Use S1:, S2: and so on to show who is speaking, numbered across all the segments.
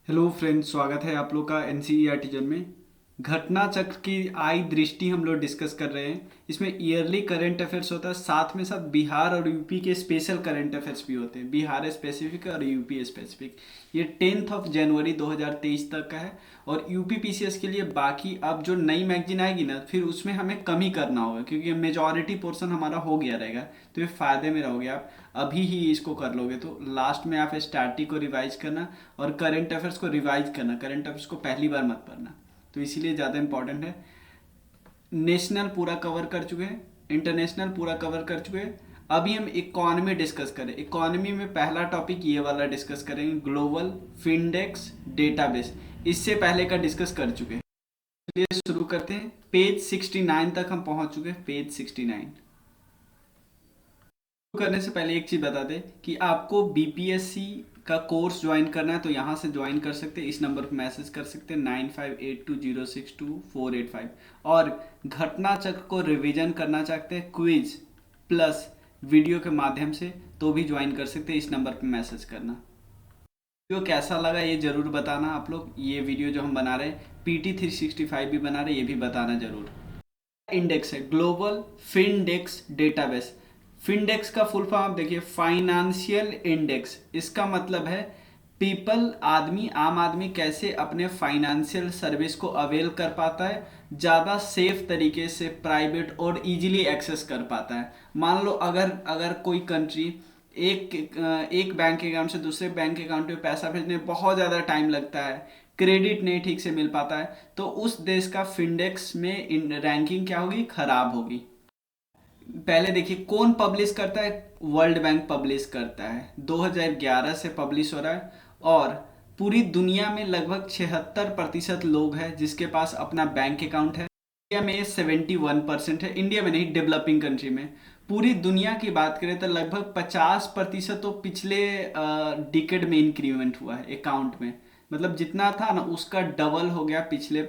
S1: Hello friends, स्वागत है आप लोग का एनसीईआरटी जन में। घटना चक्र की आई दृष्टि हम लोग डिस्कस कर रहे हैं। इसमें ईयरली करंट अफेयर्स होता है, साथ में साथ बिहार और यूपी के स्पेशल करंट अफेयर्स भी होते हैं, बिहार स्पेसिफिक और यूपी स्पेसिफिक। ये 10 जनवरी 2023 तक का है। और यूपी पीसीएस के लिए बाकी अब जो नई मैगजीन आएगी ना, फिर उसमें हमें कम ही करना होगा, क्योंकि मेजॉरिटी पोर्शन हमारा हो गया रहेगा। तो ये फ़ायदे में रहोगे आप। अभी ही इसको कर लोगे तो लास्ट में आप स्टैटिक को रिवाइज करना और करंट अफेयर्स को रिवाइज करना। करंट अफेयर्स को पहली बार मत पढ़ना, तो इसीलिए ज़्यादा इंपॉर्टेंट है। नेशनल पूरा कवर कर चुके हैं, इंटरनेशनल पूरा कवर कर चुके हैं। अभी हम इकोनॉमी डिस्कस करें। इकोनॉमी में पहला टॉपिक ये वाला डिस्कस करेंगे, ग्लोबल फिंडेक्स डेटाबेस। इससे पहले का डिस्कस कर चुके हैं। चलिए शुरू करते हैं। पेज 69 तक हम पहुंच चुके हैं। पेज 69 करने से पहले एक चीज़ बता दें कि आपको बीपीएससी का कोर्स ज्वाइन करना है तो यहाँ से ज्वाइन कर सकते हैं। इस नंबर पर मैसेज कर सकते हैं 9582062485। और घटना चक्र को रिवीजन करना चाहते हैं क्विज प्लस वीडियो के माध्यम से, तो भी ज्वाइन कर सकते हैं। इस नंबर पर मैसेज करना। वीडियो कैसा लगा ये ज़रूर बताना आप लोग। ये वीडियो जो हम बना रहे हैं PT 365 भी बना रहे हैं, ये भी बताना ज़रूर। इंडेक्स है ग्लोबल फिनडेक्स डेटाबेस। फिनडेक्स का फुल फॉर्म आप देखिए, फाइनेंशियल इंडेक्स। इसका मतलब है पीपल, आदमी, आम आदमी कैसे अपने फाइनेंशियल सर्विस को अवेल कर पाता है, ज़्यादा सेफ तरीके से, प्राइवेट और इजीली एक्सेस कर पाता है। मान लो अगर अगर कोई कंट्री एक एक बैंक अकाउंट से दूसरे बैंक अकाउंट में पैसा भेजने में बहुत ज़्यादा टाइम लगता है, क्रेडिट नहीं ठीक से मिल पाता है, तो उस देश का फिंडेक्स में रैंकिंग क्या होगी, खराब होगी। पहले देखिए कौन पब्लिश करता है, वर्ल्ड बैंक पब्लिश करता है। 2011 से पब्लिश हो रहा है। और पूरी दुनिया में लगभग 76% लोग हैं जिसके पास अपना बैंक अकाउंट है। इंडिया में 71% है, इंडिया में नहीं, डेवलपिंग कंट्री में। पूरी दुनिया की बात करें तो लगभग 50% तो पिछले डिकेड में इंक्रीमेंट हुआ है अकाउंट में। मतलब जितना था ना उसका डबल हो गया पिछले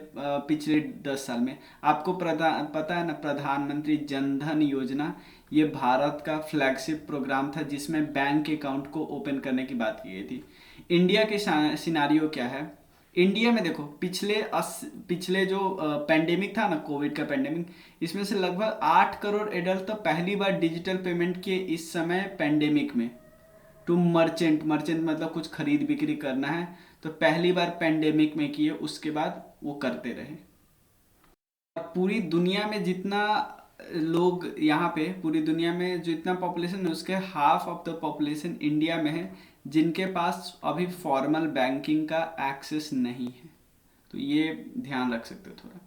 S1: 10 साल में। आपको पता है ना, प्रधानमंत्री जन धन योजना, ये भारत का फ्लैगशिप प्रोग्राम था जिसमें बैंक अकाउंट को ओपन करने की बात की गई थी। इंडिया के सिनारियो क्या है। इंडिया में देखो पिछले जो पेंडेमिक था ना, कोविड का पेंडेमिक, इसमें से लगभग 8 करोड़ एडल्ट तो पहली बार डिजिटल पेमेंट किए इस समय पेंडेमिक में। टू मर्चेंट, मर्चेंट मतलब कुछ खरीद बिक्री करना है, तो पहली बार पेंडेमिक में किए, उसके बाद वो करते रहे। पूरी दुनिया में जितना लोग यहाँ पे, पूरी दुनिया में जितना पॉपुलेशन है उसके half of the population India में है जिनके पास अभी फॉर्मल बैंकिंग का एक्सेस नहीं है। तो ये ध्यान रख सकते हो थोड़ा।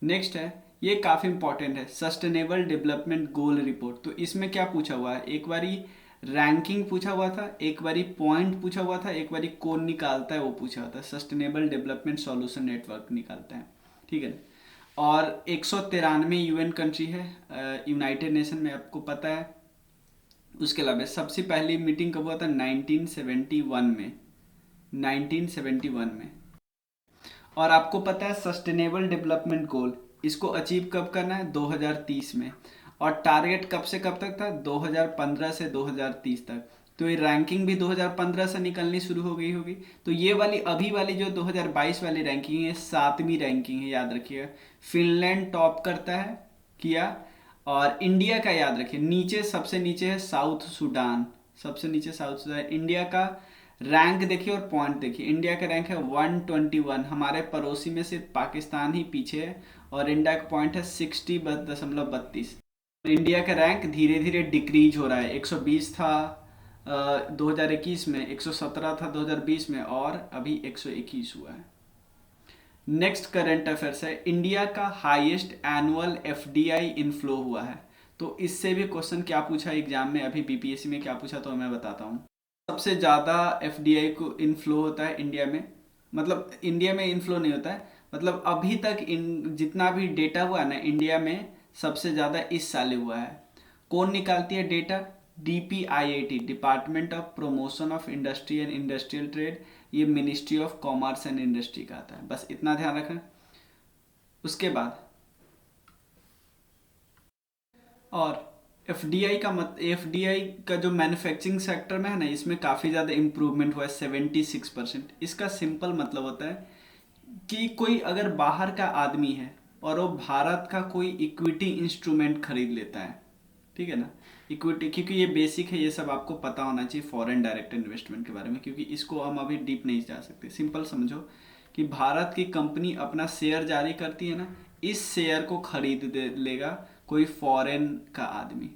S1: नेक्स्ट है, ये काफ़ी इंपॉर्टेंट है, सस्टेनेबल डेवलपमेंट गोल रिपोर्ट। तो इसमें क्या पूछा हुआ है, एक बारी रैंकिंग पूछा हुआ था, एक बारी पॉइंट पूछा हुआ था, एक बारी कौन निकालता है वो पूछा हुआ था। सस्टेनेबल डेवलपमेंट सॉल्यूशन नेटवर्क निकालता है, ठीक है। और 193 यूएन कंट्री है यूनाइटेड नेशन में, आपको पता है। उसके अलावा सबसे पहली मीटिंग कब हुआ था, 1971 में, 1971 में। और आपको पता है सस्टेनेबल डेवलपमेंट गोल, इसको अचीव कब करना है, 2030 में। और टारगेट कब से कब तक था, 2015 से 2030 तक। तो ये रैंकिंग भी 2015 से निकलनी शुरू हो गई होगी। तो ये वाली अभी वाली जो 2022 वाली रैंकिंग है, 7वीं रैंकिंग है, याद रखिएगा। फिनलैंड टॉप करता है, किया। और इंडिया का याद रखिए, नीचे सबसे नीचे है साउथ सुडान, सबसे नीचे साउथ सुडान। इंडिया का रैंक देखिए और पॉइंट देखिए। इंडिया का रैंक है 121, हमारे पड़ोसी में सिर्फ पाकिस्तान ही पीछे है। और इंडिया का पॉइंट है 60.32। इंडिया का रैंक धीरे धीरे डिक्रीज हो रहा है। 120 था 2021 में, 117 था 2020 में, और अभी 121 हुआ है। नेक्स्ट करंट अफेयर्स है, इंडिया का हाईएस्ट एनुअल एफडीआई इनफ्लो हुआ है। तो इससे भी क्वेश्चन क्या पूछा एग्जाम में, अभी बीपीएससी में क्या पूछा, तो मैं बताता हूँ। सबसे ज़्यादा एफडीआई को इनफ्लो होता है इंडिया में, मतलब इंडिया में इनफ्लो नहीं होता है, मतलब अभी तक इन जितना भी डेटा हुआ है ना इंडिया में, सबसे ज़्यादा इस साल हुआ है। कौन निकालती है data, DPIIT, department of promotion of industry and industrial trade. ये ministry of commerce and industry का आता है, बस इतना ध्यान रखना। उसके बाद और एफडीआई का जो मैन्युफैक्चरिंग सेक्टर में है ना, इसमें काफ़ी ज़्यादा इम्प्रूवमेंट हुआ है, 76%। इसका सिंपल मतलब होता है कि कोई अगर बाहर का आदमी है और वो भारत का कोई इक्विटी इंस्ट्रूमेंट खरीद लेता है, ठीक है ना, इक्विटी, क्योंकि ये बेसिक है, ये सब आपको पता होना चाहिए फॉरेन डायरेक्ट इन्वेस्टमेंट के बारे में, क्योंकि इसको हम अभी डीप नहीं जा सकते। सिंपल समझो कि भारत की कंपनी अपना शेयर जारी करती है ना, इस शेयर को खरीद लेगा कोई फॉरेन का आदमी,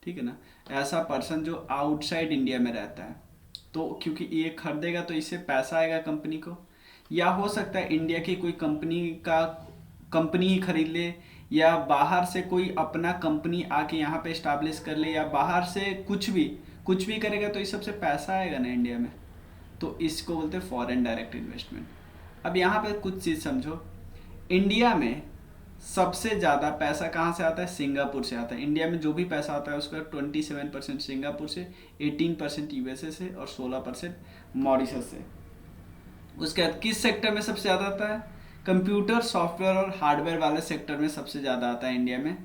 S1: ठीक है ना, ऐसा पर्सन जो आउटसाइड इंडिया में रहता है। तो क्योंकि ये खरीदेगा तो इससे पैसा आएगा कंपनी को, या हो सकता है इंडिया की कोई कंपनी ही खरीद ले, या बाहर से कोई अपना कंपनी आके यहाँ पे इस्टेब्लिश कर ले, या बाहर से कुछ भी करेगा तो इस सबसे पैसा आएगा ना इंडिया में। तो इसको बोलते हैं फॉरेन डायरेक्ट इन्वेस्टमेंट। अब यहाँ पे कुछ चीज़ समझो, इंडिया में सबसे ज़्यादा पैसा कहाँ से आता है? सिंगापुर से आता है। इंडिया में जो भी पैसा आता है उसका 27% सिंगापुर से, 18% यूएसए से और 16% मॉरिशस से। उसके बाद किस सेक्टर में सबसे ज़्यादा आता है? कंप्यूटर सॉफ्टवेयर और हार्डवेयर वाले सेक्टर में सबसे ज़्यादा आता है इंडिया में,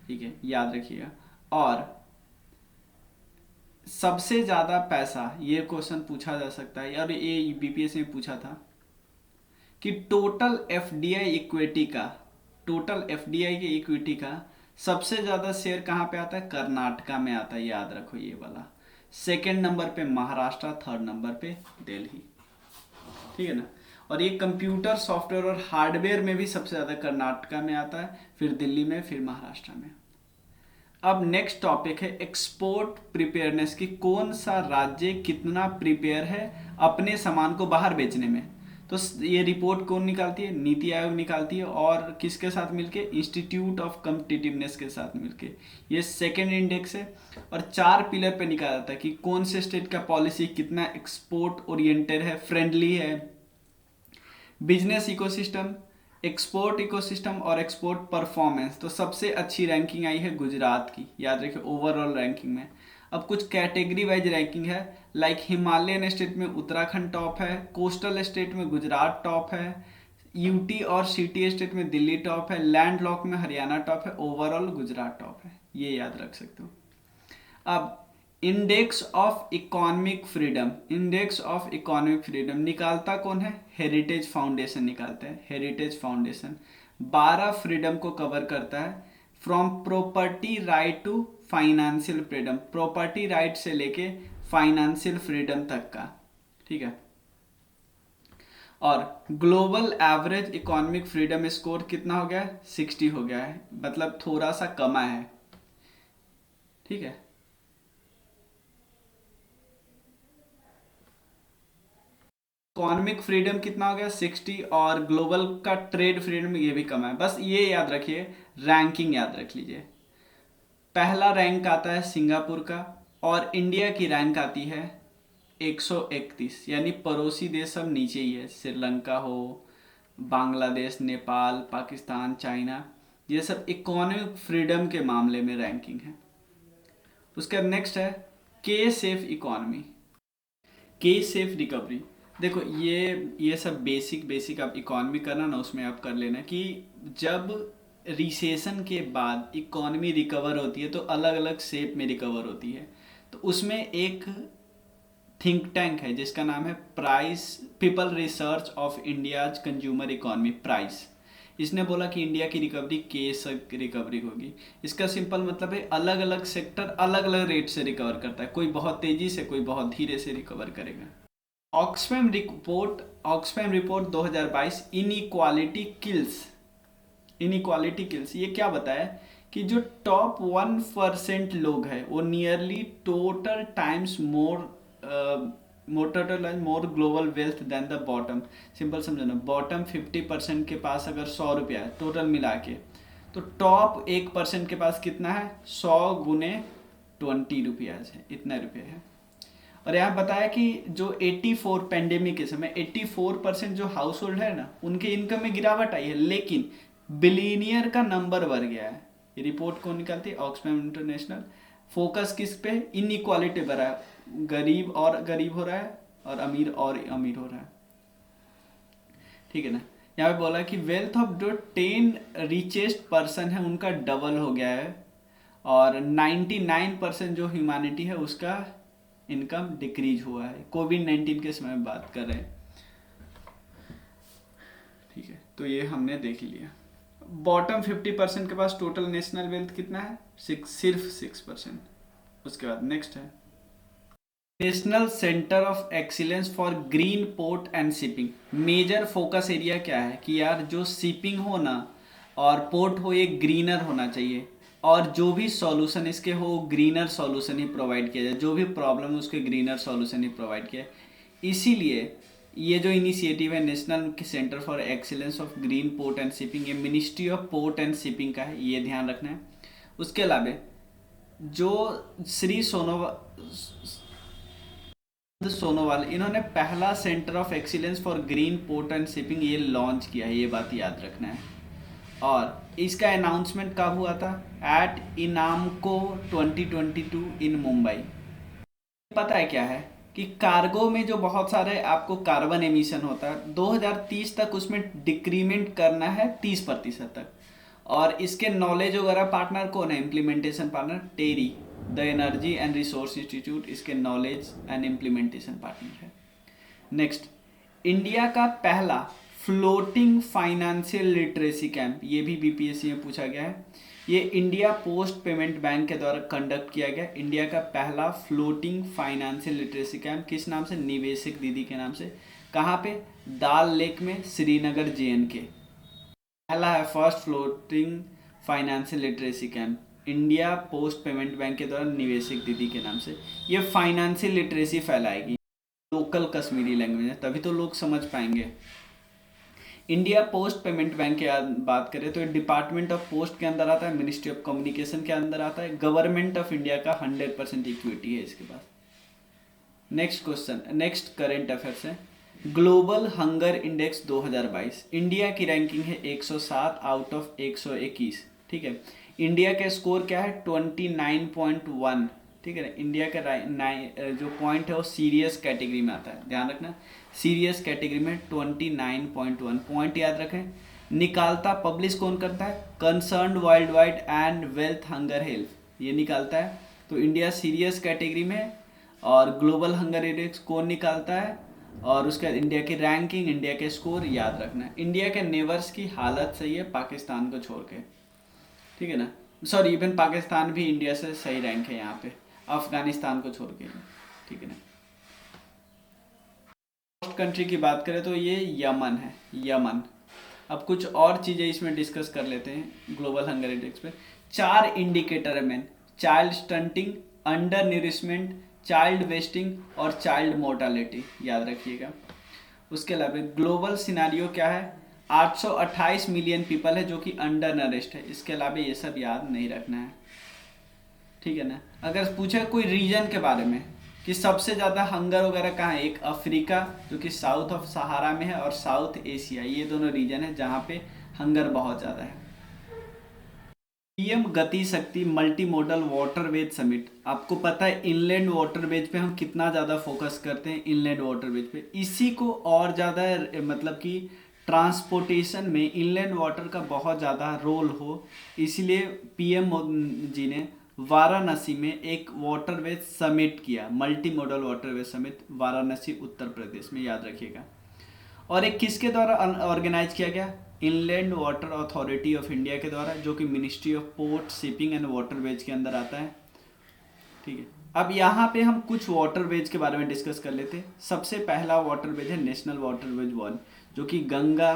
S1: ठीक है, याद रखिएगा। और सबसे ज़्यादा पैसा, ये क्वेश्चन पूछा जा सकता है, और ये बीपीएससी में पूछा था कि टोटल एफडीआई के इक्विटी का सबसे ज़्यादा शेयर कहाँ पे आता है? कर्नाटका में आता है, याद रखो ये वाला। सेकंड नंबर पे महाराष्ट्र, थर्ड नंबर पे दिल्ली, ठीक है ना। और ये कंप्यूटर सॉफ्टवेयर और हार्डवेयर में भी सबसे ज़्यादा कर्नाटका में आता है, फिर दिल्ली में, फिर महाराष्ट्र में। अब नेक्स्ट टॉपिक है एक्सपोर्ट प्रिपेयरनेस की, कौन सा राज्य कितना प्रिपेयर है अपने सामान को बाहर बेचने में। तो ये रिपोर्ट कौन निकालती है? नीति आयोग निकालती है, और किसके साथ मिलके? इंस्टीट्यूट ऑफ कॉम्पिटिटिवनेस के साथ मिलके। ये सेकेंड इंडेक्स है, और 4 पिलर पे निकाला जाता है कि कौन से स्टेट का पॉलिसी कितना एक्सपोर्ट ओरिएंटेड है, फ्रेंडली है, बिजनेस इकोसिस्टम, एक्सपोर्ट इकोसिस्टम और एक्सपोर्ट परफॉर्मेंस। तो सबसे अच्छी रैंकिंग आई है गुजरात की, याद रखिए, ओवरऑल रैंकिंग में। अब कुछ कैटेगरी वाइज रैंकिंग है, लाइक हिमालयन स्टेट में उत्तराखंड टॉप है, कोस्टल स्टेट में गुजरात टॉप है, यूटी और सिटी स्टेट में दिल्ली टॉप है, लैंड लॉक में हरियाणा टॉप है, ओवरऑल गुजरात टॉप है, ये याद रख सकते हो। अब इंडेक्स ऑफ इकोनॉमिक फ्रीडम निकालता कौन है? हेरिटेज फाउंडेशन निकालता है। हेरिटेज फाउंडेशन 12 फ्रीडम को कवर करता है, from property right to financial freedom, property right से लेके फाइनेंशियल फ्रीडम तक का, ठीक है। और global average economic freedom score कितना हो गया है? 60 हो गया है, मतलब थोड़ा सा कमा है, ठीक है। इकोनॉमिक फ्रीडम कितना हो गया? 60। और ग्लोबल का ट्रेड फ्रीडम ये भी कम है। बस ये याद रखिए, रैंकिंग याद रख लीजिए। पहला रैंक आता है सिंगापुर का, और इंडिया की रैंक आती है 131, यानी पड़ोसी देश सब नीचे ही है, श्रीलंका हो, बांग्लादेश, नेपाल, पाकिस्तान, चाइना, ये सब इकोनॉमिक फ्रीडम के मामले में रैंकिंग है। उसका नेक्स्ट है के सेफ इकोनॉमी, के सेफ रिकवरी। देखो ये सब बेसिक आप इकोनॉमी करना ना, उसमें आप कर लेना कि जब रिसेशन के बाद इकोनॉमी रिकवर होती है तो अलग अलग शेप में रिकवर होती है। तो उसमें एक थिंक टैंक है जिसका नाम है people research of India's consumer economy, price. इसने बोला कि इंडिया की रिकवरी कैसे रिकवरी होगी। इसका सिंपल मतलब है अलग अलग सेक्टर अलग अलग रेट से रिकवर करता है, कोई बहुत तेजी से, कोई बहुत धीरे से रिकवर करेगा। ऑक्सफैम रिपोर्ट 2022 इनइक्वालिटी किल्स, ये क्या बताया कि जो टॉप 1% लोग हैं वो nearly total times more global wealth than the bottom. Simple समझो ना, बॉटम 50% के पास अगर 100 रुपया है टोटल मिला के, तो टॉप 1% के पास कितना है? 100 गुने 20 रुपयाज है, इतना रुपया है। और यहाँ बताया कि जो 84 पेंडेमिक के समय 84% जो हाउस होल्ड है ना, उनके इनकम में गिरावट आई है, लेकिन बिलीनियर का नंबर बढ़ गया है। ये रिपोर्ट कौन निकालती है? Oxfam international. फोकस किस पे? इनइक्वालिटी बढ़ा है, गरीब और गरीब हो रहा है और अमीर हो रहा है, ठीक है ना। यहाँ पे बोला कि वेल्थ ऑफ जो 10 रिचेस्ट पर्सन है उनका डबल हो गया है, और 99% जो ह्यूमैनिटी है उसका इनकम डिक्रीज हुआ है। कोविड-19 के समय में बात कर रहे हैं, ठीक है। तो ये हमने देख लिया। बॉटम 50% के पास टोटल नेशनल वेल्थ कितना है? सिर्फ 6%। उसके बाद नेक्स्ट है national centre of excellence for green port and shipping. Major focus area क्या है कि यार जो शिपिंग हो ना और पोर्ट हो ये ग्रीनर होना चाहिए, और जो भी सॉल्यूशन इसके हो ग्रीनर सॉल्यूशन ही प्रोवाइड किया जाए, जो भी प्रॉब्लम है उसके ग्रीनर सॉल्यूशन ही प्रोवाइड किया है। इसीलिए ये जो इनिशिएटिव है national centre for excellence of green port and shipping, ये ministry of port and shipping का है, ये ध्यान रखना है। उसके अलावा जो श्री सोनोवाल इन्होंने पहला centre of excellence for green port and shipping ये लॉन्च किया है, ये बात याद रखना है। और इसका अनाउंसमेंट कब हुआ था? एट इनामको 2022 इन मुंबई। पता है क्या है कि कार्गो में जो बहुत सारे आपको कार्बन एमिशन होता है 2030 तक उसमें डिक्रीमेंट करना है 30% तक। और इसके नॉलेज वगैरह पार्टनर कौन है? Implementation partner TERI, the energy and resource institute इसके नॉलेज एंड इम्प्लीमेंटेशन पार्टनर है। नेक्स्ट, इंडिया का पहला फ्लोटिंग फाइनेंशियल लिटरेसी कैंप, ये भी बीपीएससी में पूछा गया है। ये इंडिया पोस्ट पेमेंट बैंक के द्वारा कंडक्ट किया गया इंडिया का पहला फ्लोटिंग फाइनेंशियल लिटरेसी कैंप। किस नाम से? निवेशक दीदी के नाम से। कहाँ पे? दाल लेक में, श्रीनगर JNK। पहला है first floating financial literacy camp India post payment bank के द्वारा निवेशक दीदी के नाम से। ये फाइनेंशियल लिटरेसी फैलाएगी, लोकल कश्मीरी लैंग्वेज है तभी तो लोग समझ पाएंगे। इंडिया पोस्ट पेमेंट बैंक की बात करें तो डिपार्टमेंट ऑफ पोस्ट के अंदर आता है, मिनिस्ट्री ऑफ कम्युनिकेशन के अंदर आता है, गवर्नमेंट ऑफ इंडिया का 100% इक्विटी है इसके पास। Next question, next current affairs है ग्लोबल हंगर इंडेक्स 2022। इंडिया की रैंकिंग है 107 आउट ऑफ 121, ठीक है। इंडिया का स्कोर क्या है? 29.1, ठीक है ना। इंडिया का जो पॉइंट है वो सीरियस कैटेगरी में आता है, ध्यान रखना। सीरियस कैटेगरी में 29.1 पॉइंट याद रखें। निकालता पब्लिश कौन करता है? Concerned world wide and wealth hunger health, ये निकालता है। तो इंडिया सीरियस कैटेगरी में, और ग्लोबल हंगर इंडेक्स कौन निकालता है? और उसका इंडिया की रैंकिंग, इंडिया के स्कोर याद रखना है। इंडिया के नेबर्स की हालत सही है पाकिस्तान को छोड़ के, ठीक है ना। सॉरी, इवन पाकिस्तान भी इंडिया से सही रैंक है यहाँ पे, अफगानिस्तान को छोड़ के, ठीक है ना। फर्स्ट कंट्री की बात करें तो ये यमन है, यमन। अब कुछ और चीज़ें इसमें डिस्कस कर लेते हैं ग्लोबल हंगर इंडेक्स पे। 4 इंडिकेटर है main: child stunting, under nourishment, child wasting और चाइल्ड मोर्टालिटी, याद रखिएगा। उसके अलावा ग्लोबल सिनारियो क्या है? 828 मिलियन पीपल है जो कि अंडर नरिश्ड है। इसके अलावा ये सब याद नहीं रखना है, ठीक है ना। अगर पूछे कोई रीजन के बारे में कि सबसे ज़्यादा हंगर वगैरह कहाँ है, एक अफ्रीका जो कि साउथ ऑफ सहारा में है, और साउथ एशिया, ये दोनों रीजन है जहाँ पे हंगर बहुत ज़्यादा है। पीएम गति शक्ति मल्टी मॉडल वाटरवेज समिट, आपको पता है इनलैंड वाटरवेज पे हम कितना ज़्यादा फोकस करते हैं, इनलैंड वाटरवेज पे। इसी को और ज़्यादा मतलब कि ट्रांसपोर्टेशन में इनलैंड वाटर का बहुत ज़्यादा रोल हो, इसलिए पीएम जी ने वाराणसी में एक वाटरवेज समिट किया, multi modal waterways summit, Varanasi Uttar Pradesh में, याद रखिएगा। और एक किसके द्वारा ऑर्गेनाइज किया गया? Inland water authority of India के द्वारा, जो कि ministry of port shipping and waterways के अंदर आता है, ठीक है। अब यहाँ पे हम कुछ वाटरवेज के बारे में डिस्कस कर लेते हैं। सबसे पहला वाटरवेज है नेशनल वाटरवेज 1, जो कि गंगा,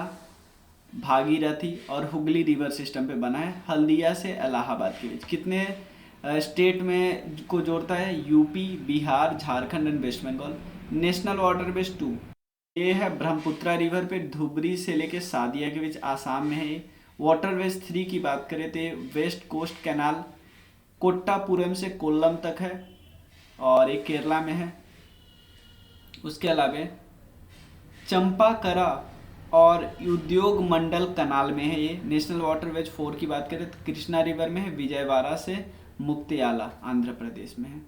S1: भागीरथी और हुगली रिवर सिस्टम पे बना है, हल्दिया से इलाहाबाद के बीच। कितने स्टेट में को जोड़ता है? UP, Bihar, Jharkhand and West Bengal. National waterways 2 ये है ब्रह्मपुत्रा रिवर पे, धुबरी से लेके सादिया के बीच, आसाम में है। वाटरवेज 3 की बात करें तो वेस्ट कोस्ट कैनाल कोट्टापुरम से कोल्लम तक है, और एक केरला में है। उसके अलावा चंपाकरा और उद्योग मंडल कनाल में है ये। नेशनल वाटरवेज 4 की बात करें तो कृष्णा रिवर में है, विजयवाड़ा से मुक्तियाला आंध्र प्रदेश में है।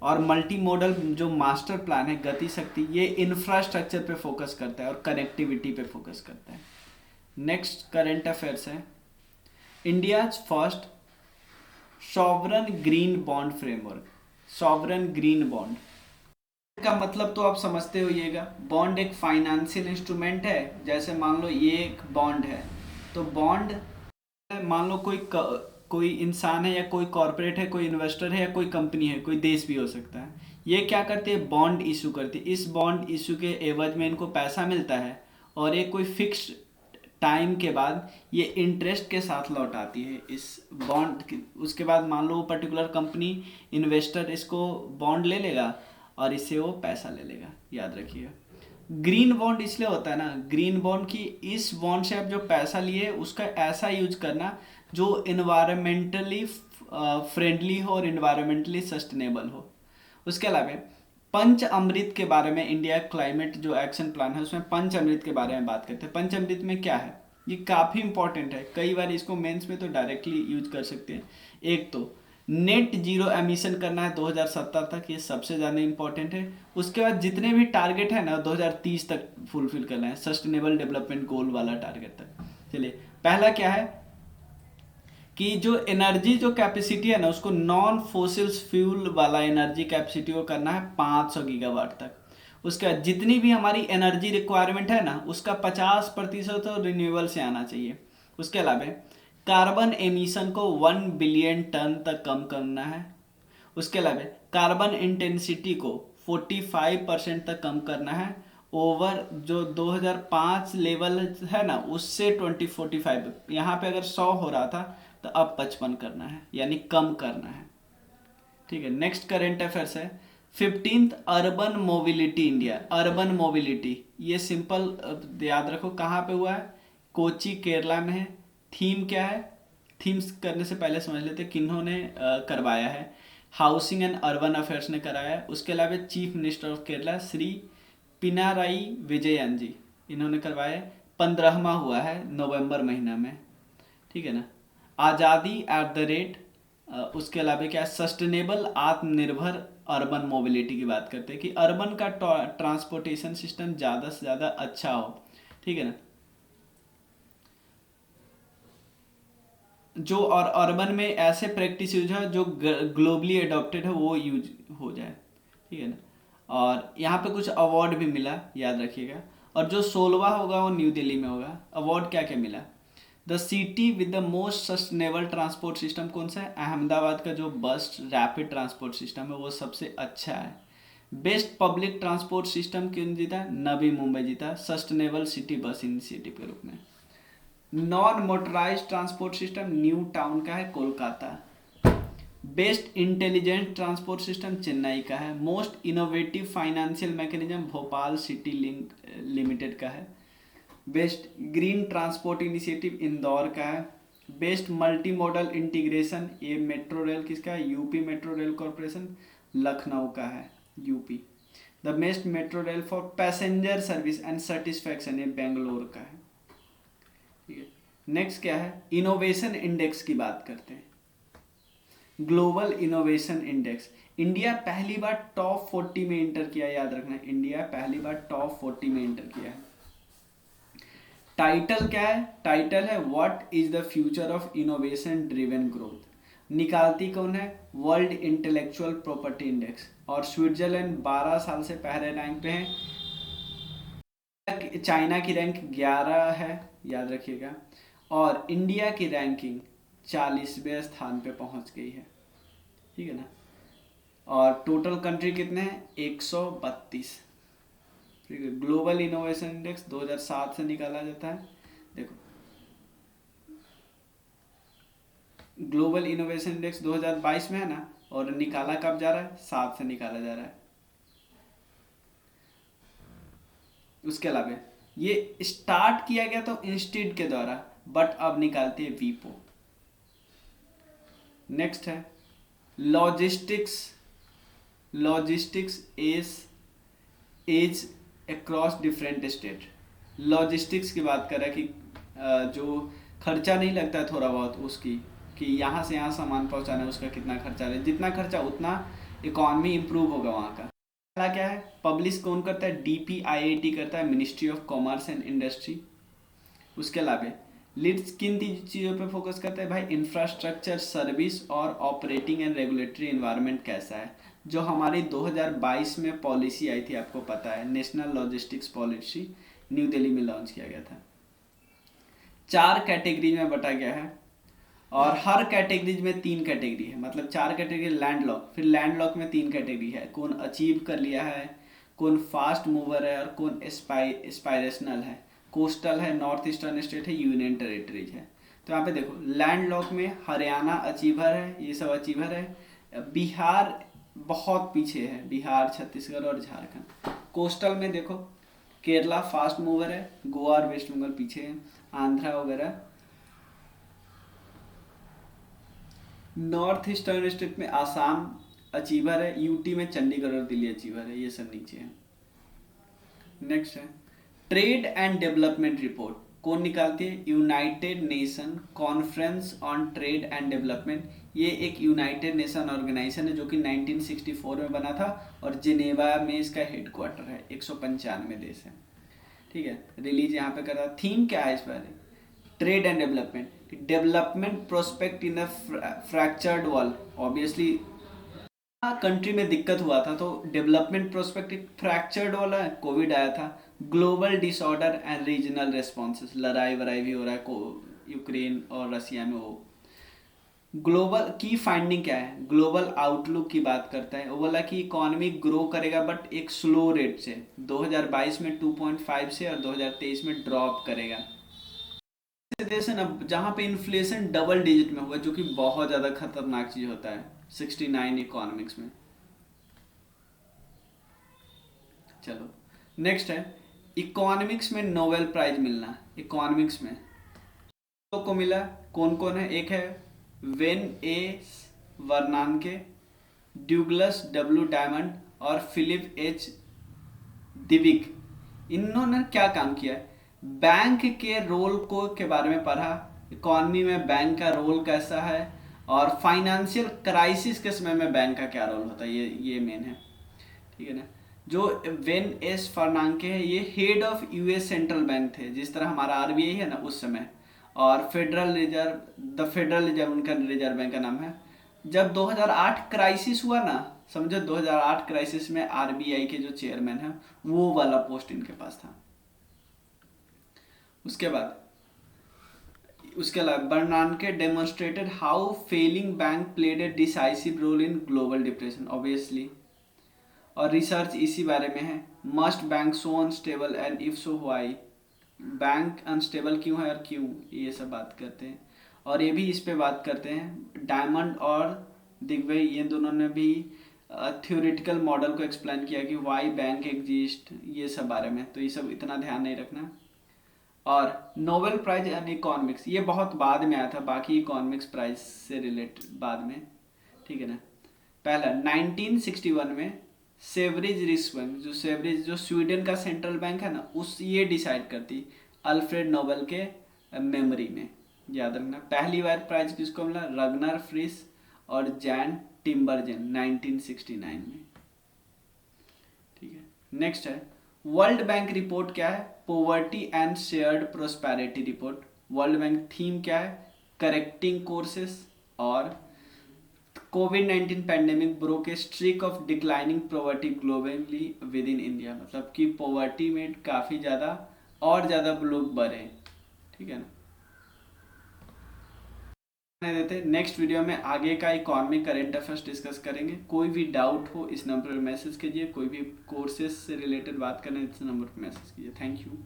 S1: और मल्टी मॉडल जो मास्टर प्लान है गति शक्ति, ये इंफ्रास्ट्रक्चर पे फोकस करता है और कनेक्टिविटी पे फोकस करता है। नेक्स्ट करंट अफेयर्स है India's first sovereign green bond framework. Sovereign green bond का मतलब तो आप समझते होइएगा, बॉन्ड एक फाइनेंशियल इंस्ट्रूमेंट है। जैसे मान लो ये एक बॉन्ड है, तो बॉन्ड मान लो कोई इंसान है या कोई कॉरपोरेट है, कोई इन्वेस्टर है या कोई कंपनी है, कोई देश भी हो सकता है। ये क्या करते हैं, बॉन्ड इशू करते हैं। इस बॉन्ड इशू के एवज में इनको पैसा मिलता है और एक कोई फिक्स टाइम के बाद ये इंटरेस्ट के साथ लौट आती है इस बॉन्ड। उसके बाद मान लो वो पर्टिकुलर कंपनी, इन्वेस्टर इसको बॉन्ड ले लेगा और इससे वो पैसा ले लेगा, याद रखिएगा। ग्रीन बॉन्ड इसलिए होता है ना, ग्रीन बॉन्ड की इस बॉन्ड से आप जो पैसा लिए उसका ऐसा यूज करना जो इन्वायरमेंटली फ्रेंडली हो और इन्वायरमेंटली सस्टेनेबल हो। उसके अलावा पंच अमृत के बारे में, इंडिया क्लाइमेट जो एक्शन प्लान है उसमें पंच अमृत के बारे में बात करते हैं। पंच अमृत में क्या है, ये काफ़ी इंपॉर्टेंट है, कई बार इसको मेंस में तो डायरेक्टली यूज कर सकते हैं। एक तो नेट जीरो एमिशन करना है 2070 तक, ये सबसे ज़्यादा इंपॉर्टेंट है। उसके बाद जितने भी टारगेट है ना 2030 तक फुलफिल करना है, सस्टेनेबल डेवलपमेंट गोल वाला टारगेट तक। चलिए, पहला क्या है कि जो एनर्जी जो कैपेसिटी है ना उसको नॉन फोसिल्स फ्यूल वाला एनर्जी कैपेसिटी को करना है 500 गीगावाट तक। उसके बाद जितनी भी हमारी एनर्जी रिक्वायरमेंट है ना उसका 50% तो रिन्यूएबल से आना चाहिए। उसके अलावा कार्बन एमिशन को 1 बिलियन टन तक कम करना है। उसके अलावा कार्बन इंटेंसिटी को 45% तक कम करना है। ओवर जो 2005 लेवल है ना उससे 2045, यहाँ पे अगर 100 हो रहा था तो अब 55 करना है, यानी कम करना है। ठीक है, नेक्स्ट करेंट अफेयर्स है 15th urban mobility India. Urban mobility ये सिंपल याद रखो कहाँ पे हुआ है, कोची केरला में है। थीम क्या है, थीम्स करने से पहले समझ लेते किन्होंने करवाया है। हाउसिंग एंड अर्बन अफेयर्स ने कराया है। उसके अलावा chief minister of Kerala Shri Pinarayi Vijayan ji, इन्होंने करवाया। 15वां हुआ है नवंबर महीना में, ठीक है ना। आज़ादी एट द रेट, उसके अलावा क्या, सस्टेनेबल आत्मनिर्भर अर्बन मोबिलिटी की बात करते हैं कि अर्बन का ट्रांसपोर्टेशन सिस्टम ज़्यादा से ज़्यादा अच्छा हो, ठीक है ना। जो और अर्बन में ऐसे प्रैक्टिस यूज है जो ग्लोबली अडॉप्टेड है वो यूज हो जाए, ठीक है ना। और यहाँ पे कुछ अवार्ड भी मिला, याद रखिएगा। और जो 16वां होगा वो न्यू दिल्ली में होगा। अवार्ड क्या क्या मिला, the city with the most sustainable transport system कौन सा है, अहमदाबाद का जो बस रैपिड ट्रांसपोर्ट सिस्टम है वो सबसे अच्छा है। बेस्ट पब्लिक ट्रांसपोर्ट सिस्टम क्यों जीता, नवी मुंबई जीता सस्टेनेबल सिटी बस इनिशिएटिव के रूप में। Non motorise transport system new town का है, Kolkata. Best intelligent transport system Chennai का है। Most innovative financial mechanism Bhopal city link limited का है। Best green transport initiative Indore का है। बेस्ट मल्टी मॉडल इंटीग्रेशन, ये मेट्रो रेल किसका है, UP metro rail corporation Lucknow का है, UP. The best metro rail for passenger service and satisfaction, ये बेंगलोर का है, ठीक है। नेक्स्ट क्या है, इनोवेशन इंडेक्स की बात करते हैं। ग्लोबल इनोवेशन इंडेक्स, इंडिया पहली बार टॉप 40 में एंटर किया, याद रखना इंडिया पहली बार टॉप 40 में एंटर किया है। टाइटल क्या है, टाइटल है what is the future of innovation driven growth. निकालती कौन है, वर्ल्ड इंटेलेक्चुअल प्रॉपर्टी इंडेक्स। और स्विट्जरलैंड 12 साल से पहले रैंक पे है। चाइना की रैंक 11 है, याद रखिएगा। और इंडिया की रैंकिंग 40वें स्थान पे पहुंच गई है, ठीक है ना। और टोटल कंट्री कितने हैं, 132, ठीक है। ग्लोबल इनोवेशन इंडेक्स 2007 से निकाला जाता है। देखो ग्लोबल इनोवेशन इंडेक्स 2022 में है ना, और निकाला कब जा रहा है, 7 से निकाला जा रहा है। उसके अलावा ये स्टार्ट किया गया तो इंस्टीट्यूट के द्वारा, बट अब निकालते हैं वीपो। नेक्स्ट है logistics, logistics as across different state. Logistics की बात कर रहा है कि जो खर्चा नहीं लगता है थोड़ा बहुत उसकी, कि यहाँ से यहाँ सामान पहुँचाना है उसका कितना खर्चा है, जितना खर्चा उतना इकॉनमी इंप्रूव होगा वहाँ का। पहला क्या है, पब्लिश कौन करता है, DPIIT करता है, ministry of commerce and industry. उसके अलावा लीड्स किन चीज़ों पे फोकस करता है भाई? इंफ्रास्ट्रक्चर, सर्विस और ऑपरेटिंग एंड रेगुलेटरी एनवायरनमेंट कैसा है। जो हमारी 2022 में पॉलिसी आई थी, आपको पता है, national logistics policy new Delhi में लॉन्च किया गया था। 4 कैटेगरी में बटा गया है और हर कैटेगरीज में 3 कैटेगरी है, मतलब 4 कैटेगरी लैंडलॉक, फिर लैंडलॉक में 3 कैटेगरी है, कौन अचीव कर लिया है, कौन फास्ट मूवर है और कौन एस्पायरेशनल है, कोस्टल है, नॉर्थ ईस्टर्न स्टेट है, यूनियन टेरिटरीज है। तो यहाँ पे देखो लैंडलॉक में हरियाणा अचीवर है, ये सब अचीवर है। बिहार बहुत पीछे है, बिहार, छत्तीसगढ़ और झारखंड। कोस्टल में देखो केरला फास्ट मूवर है, गोवा और वेस्ट बंगाल पीछे है, आंध्रा वगैरह। नॉर्थ ईस्टर्न स्टेट में आसाम अचीवर है, यूटी में चंडीगढ़ और दिल्ली अचीवर है, ये सब नीचे है। नेक्स्ट है ट्रेड एंड डेवलपमेंट रिपोर्ट, कौन निकालती है? United nation conference on trade and development. ये एक यूनाइटेड नेशन ऑर्गेनाइजेशन है जो कि 1964 में बना था और जिनेवा में इसका हेडक्वार्टर है, 195 देश है, ठीक है। रिलीज यहाँ पे करा। थीम क्या है इस पर? Trade and development, development prospect in a fractured world. Obviously country में दिक्कत हुआ था, तो डेवलपमेंट प्रोस्पेक्टिव फ्रैक्चर्ड वाला कोविड आया था। Global disorder and regional responses, लड़ाई वड़ाई भी हो रहा है यूक्रेन और रसिया में। वो ग्लोबल की फाइंडिंग क्या है? ग्लोबल आउटलुक की बात करता है। वो बोला कि इकोनॉमी ग्रो करेगा बट एक स्लो रेट से, 2022 में 2.5 से और 2023 में ड्रॉप करेगा। देश है ना जहाँ पे इन्फ्लेशन डबल डिजिट में हुआ, जो कि बहुत ज़्यादा खतरनाक चीज़ होता है 69 इकोनॉमिक्स में। चलो नेक्स्ट है इकोनॉमिक्स में नोबेल प्राइज मिलना। इकोनॉमिक्स में तो को मिला, कौन कौन है? एक है वेन ए वर्नानके, ड्यूगलस डब्ल्यू डायमंड और फिलिप एच दिविक। इन्होंने क्या काम किया है? बैंक के रोल को के बारे में पढ़ा, इकोनॉमी में बैंक का रोल कैसा है और फाइनेंशियल क्राइसिस के समय में बैंक का क्या रोल होता है, ये मेन है, ठीक है ना। जो वेन एस फर्नांके है, ये head of US central bank थे, जिस तरह हमारा आरबीआई है ना उस समय, और फेडरल रिजर्व उनका रिजर्व बैंक का नाम है। जब 2008 क्राइसिस हुआ ना, समझो 2008 क्राइसिस में आरबीआई के जो चेयरमैन है वो वाला पोस्ट इनके पास था। उसके अलावा Bernanke demonstrated how failing bank played a decisive role in global depression, obviously. और रिसर्च इसी बारे में है, must bank so unstable and if so why, bank unstable क्यों है और क्यों, ये सब बात करते हैं। और ये भी इस पे बात करते हैं, डायमंड और दिग्विजय, ये दोनों ने भी थ्योरेटिकल मॉडल को एक्सप्लेन किया कि वाई बैंक एग्जिस्ट, ये सब बारे में, तो ये सब इतना ध्यान नहीं रखना। और नोबेल प्राइज इन इकोनॉमिक्स ये बहुत बाद में आया था, बाकी इकोनॉमिक्स प्राइज से रिलेटेड बाद में, ठीक है ना। पहला 1961 में सेवरेज रिस्क बैंक, जो स्वीडन का सेंट्रल बैंक है ना, उस ये डिसाइड करती अल्फ्रेड नोबेल के मेमोरी में, याद रखना। पहली बार प्राइज किसको मिला? रगनर फ्रिस और जैन टिम्बरजन 1969 में, ठीक है। नेक्स्ट है वर्ल्ड बैंक रिपोर्ट क्या है? Poverty and shared prosperity report. World bank theme क्या है? करेक्टिंग कोर्सेस और कोविड-19 pandemic broke a streak of declining poverty globally within India, मतलब कि पॉवर्टी में काफ़ी ज़्यादा और ज़्यादा लोग बढ़े, ठीक है ना। देते नेक्स्ट वीडियो में आगे का इकोनॉमिक करेंट अफेयर्स डिस्कस करेंगे। कोई भी डाउट हो इस नंबर पर मैसेज कीजिए, कोई भी कोर्सेज से रिलेटेड बात करना है इस नंबर पर मैसेज कीजिए। Thank you.